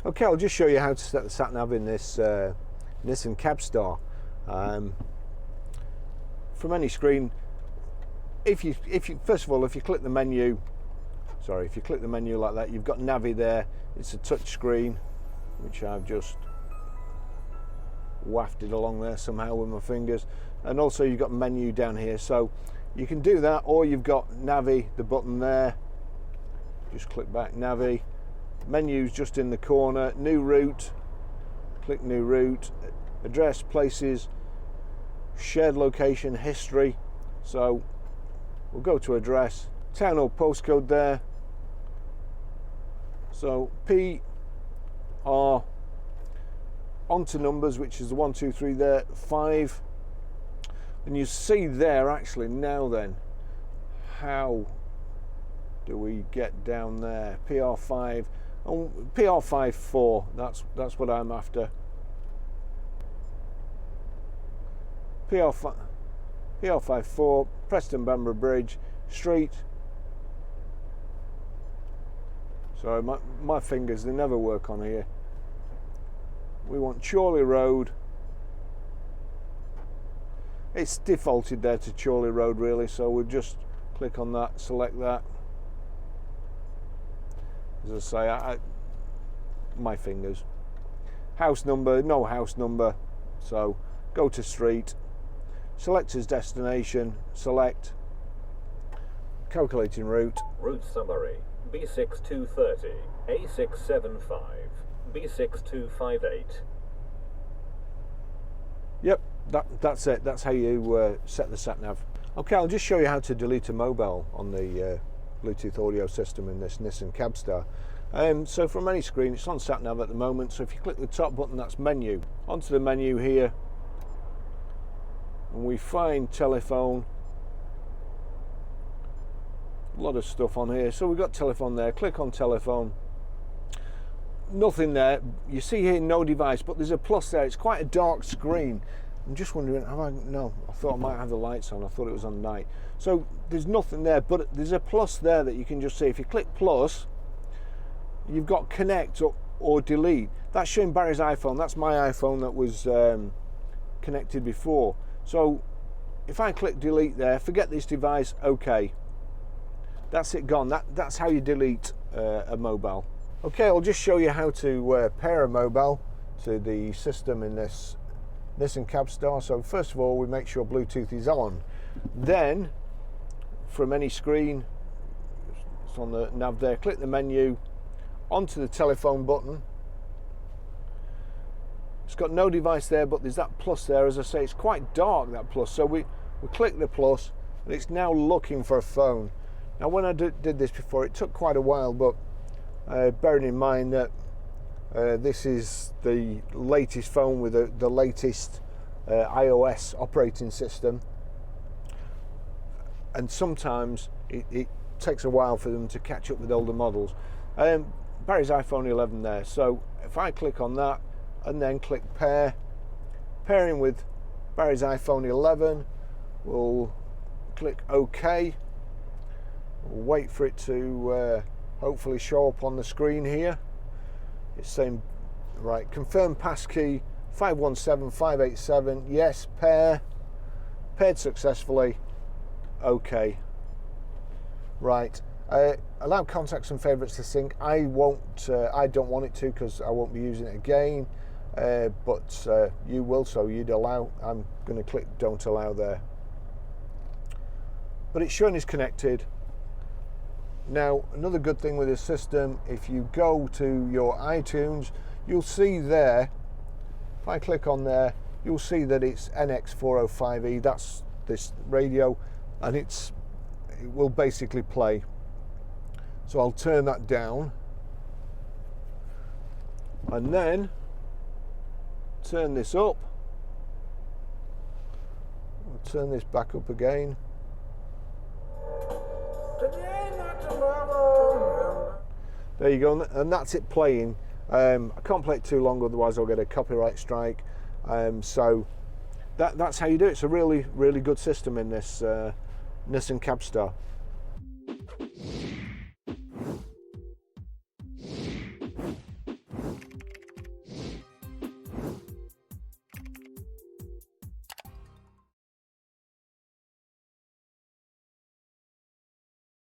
Okay, I'll just show you how to set the sat nav in this Nissan Cabstar. From any screen, if you first of all, if you click the menu, if you click the menu like that, you've got Navi there. It's a touch screen, which I've just wafted along there somehow with my fingers, and also you've got menu down here, so you can do that, or you've got Navi, the button there. Just click back, Navi. Menu's just in the corner. New route, click new route. Address, places, shared location, history. So we'll go to address, town or postcode there. So PR onto numbers, which is the 1, 2, 3 there, 5. And you see there actually now then, how do we get down there? PR5. Oh, PR54, that's what I'm after. PR54, Preston Bamburgh Bridge, street. Sorry, my fingers, they never work on here. We want Chorley Road. It's defaulted there to Chorley Road really, so we'll just click on that, select that. As I say, my fingers. House number, no house number, so go to street, select as destination, select, calculating route. Route summary, B6230, A675, B6258. Yep, that's it. That's how you set the sat nav. Okay, I'll just show you how to delete a mobile on the Bluetooth audio system in this Nissan Cabstar. So from any screen, it's on sat nav at the moment, so if you click the top button, that's menu. Onto the menu here, and we find telephone. A lot of stuff on here, so we've got telephone there. Click on telephone. Nothing there. You see here no device, but there's a plus there. It's quite a dark screen. I'm just wondering, no, I thought I might have the lights on. I thought it was on night. So there's nothing there, but there's a plus there that you can just see. If you click plus, you've got connect or delete. That's showing Barry's iPhone. That's my iPhone that was connected before. So if I click delete there, forget this device, okay. That's it, gone. That's how you delete a mobile. Okay, I'll just show you how to pair a mobile to the system in this Nissan Cabstar. So first of all, we make sure Bluetooth is on. Then, from any screen, it's on the nav there, click the menu, onto the telephone button. It's got no device there, but there's that plus there. As I say, it's quite dark, that plus. So we click the plus, and it's now looking for a phone. Now, when I did this before, it took quite a while, but bearing in mind that this is the latest phone with the latest iOS operating system, and sometimes it takes a while for them to catch up with older models. Barry's iPhone 11 there, so if I click on that and then click pairing with Barry's iPhone 11, we'll click OK. We'll wait for it to hopefully show up on the screen here. It's saying, right, confirm passkey 517587, yes, paired successfully, okay. Right, allow contacts and favorites to sync. I don't want it to, because I won't be using it again, but you will, so you'd allow. I'm going to click don't allow there. But it's showing it's connected. Now, another good thing with this system, if you go to your iTunes, you'll see there, if I click on there, you'll see that it's NX405E, that's this radio, and it will basically play. So I'll turn that down, and then turn this up. I'll turn this back up again. There you go, and that's it playing. I can't play it too long, otherwise I'll get a copyright strike. So that's how you do it. It's a really, really good system in this Nissan Cabstar.